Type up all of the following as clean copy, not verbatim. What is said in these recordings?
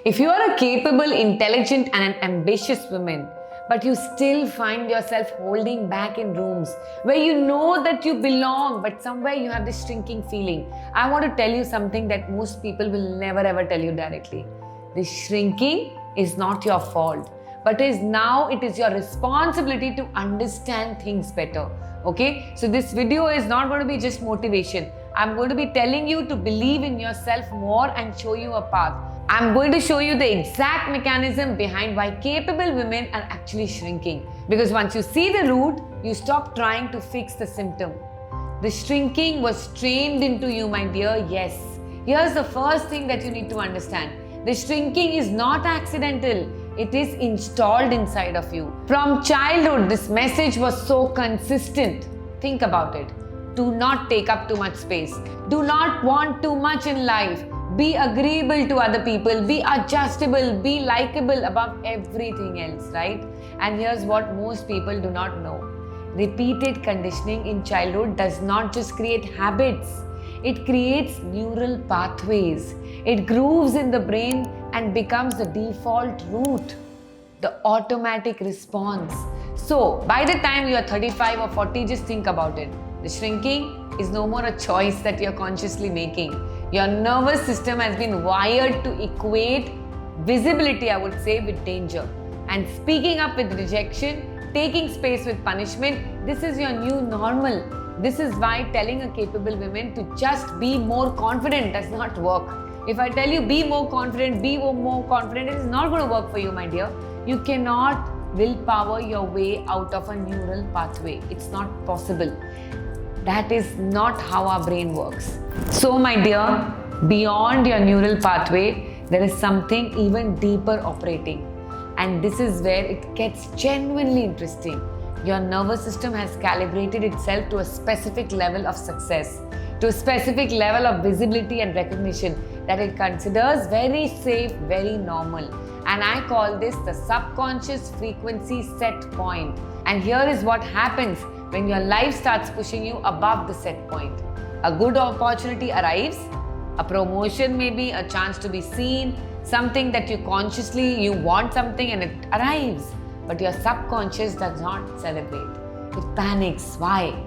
If you are a capable, intelligent, and an ambitious woman, but you still find yourself holding back in rooms where you know that you belong, but somewhere you have this shrinking feeling, I want to tell you something that most people will never ever tell you directly. This shrinking is not your fault, but it is your responsibility to understand things better. Okay, so this video is not going to be just motivation. I'm going to be telling you to believe in yourself more and show you a path. I'm going to show you the exact mechanism behind why capable women are actually shrinking. Because once you see the root, you stop trying to fix the symptom. The shrinking was trained into you, my dear. Yes. Here's the first thing that you need to understand. The shrinking is not accidental. It is installed inside of you. From childhood, this message was so consistent. Think about it. Do not take up too much space. Do not want too much in life. Be agreeable to other people. Be adjustable. Be likable above everything else, right? And here's what most people do not know. Repeated conditioning in childhood does not just create habits. It creates neural pathways. It grooves in the brain and becomes the default route, the automatic response. So, by the time you are 35 or 40, just think about it. The shrinking is no more a choice that you're consciously making. Your nervous system has been wired to equate visibility, I would say, with danger. And speaking up with rejection, taking space with punishment, this is your new normal. This is why telling a capable woman to just be more confident does not work. If I tell you be more confident, it is not going to work for you, my dear. You cannot willpower your way out of a neural pathway. It's not possible. That is not how our brain works. So, my dear, beyond your neural pathway, there is something even deeper operating. And this is where it gets genuinely interesting. Your nervous system has calibrated itself to a specific level of success, to a specific level of visibility and recognition that it considers very safe, very normal. And I call this the subconscious frequency set point. And here is what happens when your life starts pushing you above the set point. A good opportunity arrives, a promotion maybe, a chance to be seen, something that you want something and it arrives. But your subconscious does not celebrate. It panics. Why?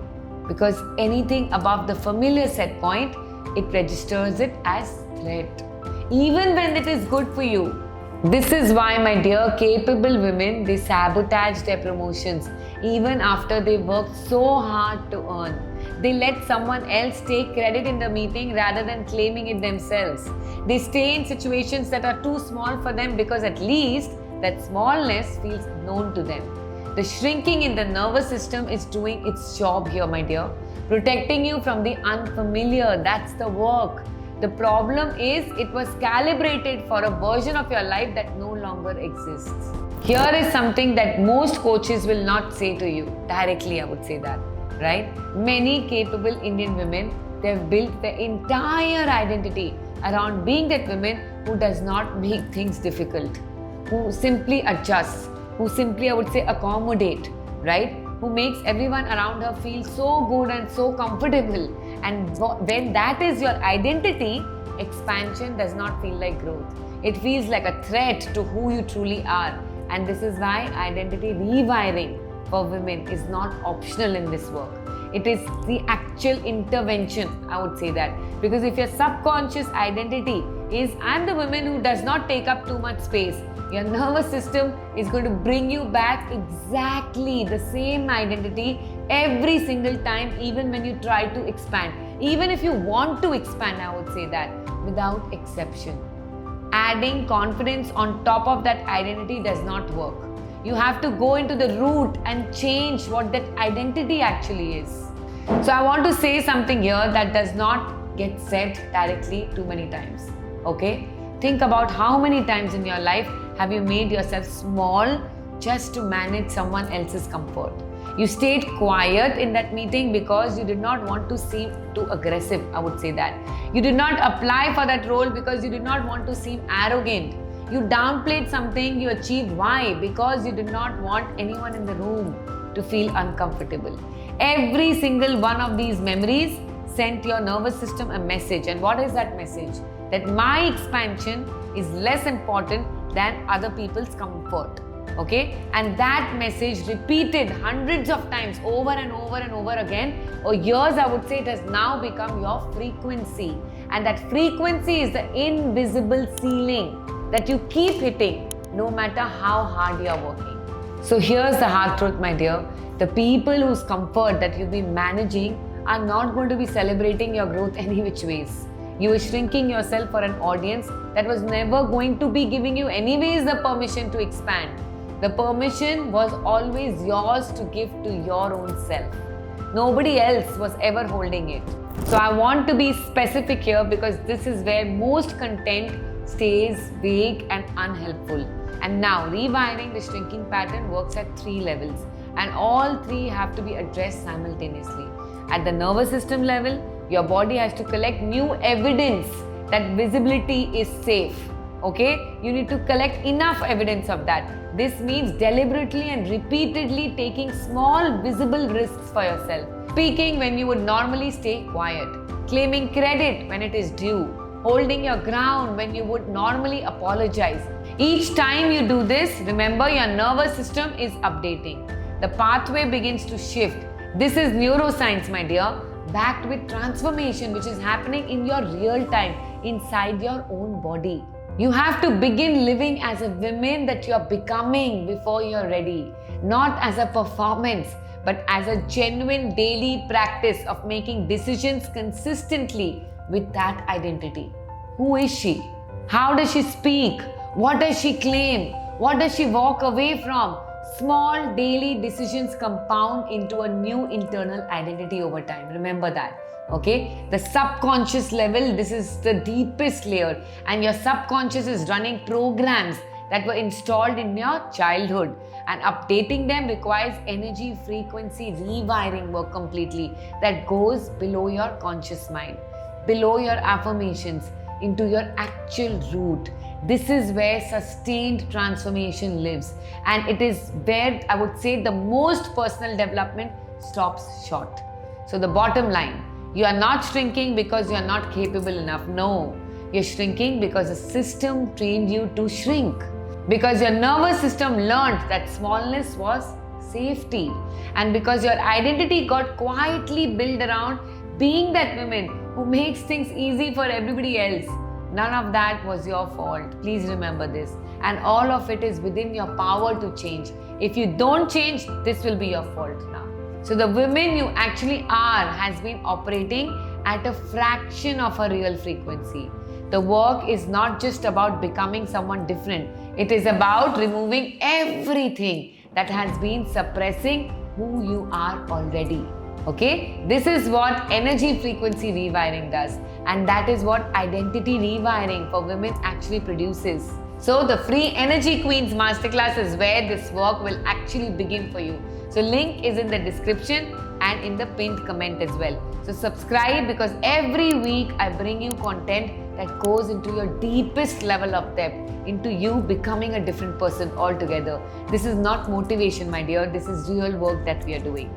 Because anything above the familiar set point, it registers it as threat. Even when it is good for you. This is why, my dear, capable women, they sabotage their promotions even after they worked so hard to earn. They let someone else take credit in the meeting rather than claiming it themselves. They stay in situations that are too small for them because at least that smallness feels known to them. The shrinking in the nervous system is doing its job here, my dear. Protecting you from the unfamiliar, that's the work. The problem is it was calibrated for a version of your life that no longer exists. Here is something that most coaches will not say to you. Directly, I would say that, right? Many capable Indian women, they've built their entire identity around being that woman who does not make things difficult, who simply adjusts, who simply, I would say, accommodate, right? Who makes everyone around her feel so good and so comfortable. And when that is your identity, expansion does not feel like growth. It feels like a threat to who you truly are. And this is why identity rewiring for women is not optional in this work. It is the actual intervention, I would say that. Because if your subconscious identity is, I'm the woman who does not take up too much space, your nervous system is going to bring you back exactly the same identity every single time, even when you try to expand. Even if you want to expand, I would say that, without exception. Adding confidence on top of that identity does not work. You have to go into the root and change what that identity actually is. So I want to say something here that does not get said directly too many times. Okay? Think about how many times in your life have you made yourself small just to manage someone else's comfort. You stayed quiet in that meeting because you did not want to seem too aggressive, I would say that. You did not apply for that role because you did not want to seem arrogant. You downplayed something you achieved. Why? Because you did not want anyone in the room to feel uncomfortable. Every single one of these memories sent your nervous system a message. And what is that message? That my expansion is less important than other people's comfort. Okay, and that message repeated hundreds of times over and over and over again, or years, I would say, it has now become your frequency. And that frequency is the invisible ceiling that you keep hitting no matter how hard you are working. So here's the hard truth, my dear. The people whose comfort that you've been managing are not going to be celebrating your growth any which ways. You were shrinking yourself for an audience that was never going to be giving you anyways the permission to expand. The permission was always yours to give to your own self. Nobody else was ever holding it. So I want to be specific here because this is where most content stays vague and unhelpful. And now rewiring the shrinking pattern works at 3 levels, and all 3 have to be addressed simultaneously. At the nervous system level, your body has to collect new evidence that visibility is safe. Okay, you need to collect enough evidence of that. This means deliberately and repeatedly taking small visible risks for yourself. Speaking when you would normally stay quiet. Claiming credit when it is due. Holding your ground when you would normally apologize. Each time you do this, remember your nervous system is updating. The pathway begins to shift. This is neuroscience, my dear, backed with transformation which is happening in your real time inside your own body. You have to begin living as a woman that you are becoming before you are ready. Not as a performance, but as a genuine daily practice of making decisions consistently with that identity. Who is she? How does she speak? What does she claim? What does she walk away from? Small daily decisions compound into a new internal identity over time. Remember that. Okay, the subconscious level, this is the deepest layer, and your subconscious is running programs that were installed in your childhood, and updating them requires energy frequency rewiring work completely that goes below your conscious mind, below your affirmations, into your actual root. This is where sustained transformation lives, and it is where I would say the most personal development stops short. So the bottom line, you are not shrinking because you are not capable enough. No, you're shrinking because the system trained you to shrink. Because your nervous system learned that smallness was safety. And because your identity got quietly built around being that woman who makes things easy for everybody else. None of that was your fault. Please remember this. And all of it is within your power to change. If you don't change, this will be your fault now. So the woman you actually are has been operating at a fraction of her real frequency. The work is not just about becoming someone different. It is about removing everything that has been suppressing who you are already. Okay? This is what energy frequency rewiring does. And that is what identity rewiring for women actually produces. So the free Energy Queens Masterclass is where this work will actually begin for you. So link is in the description and in the pinned comment as well. So subscribe because every week I bring you content that goes into your deepest level of depth, into you becoming a different person altogether. This is not motivation, my dear. This is real work that we are doing.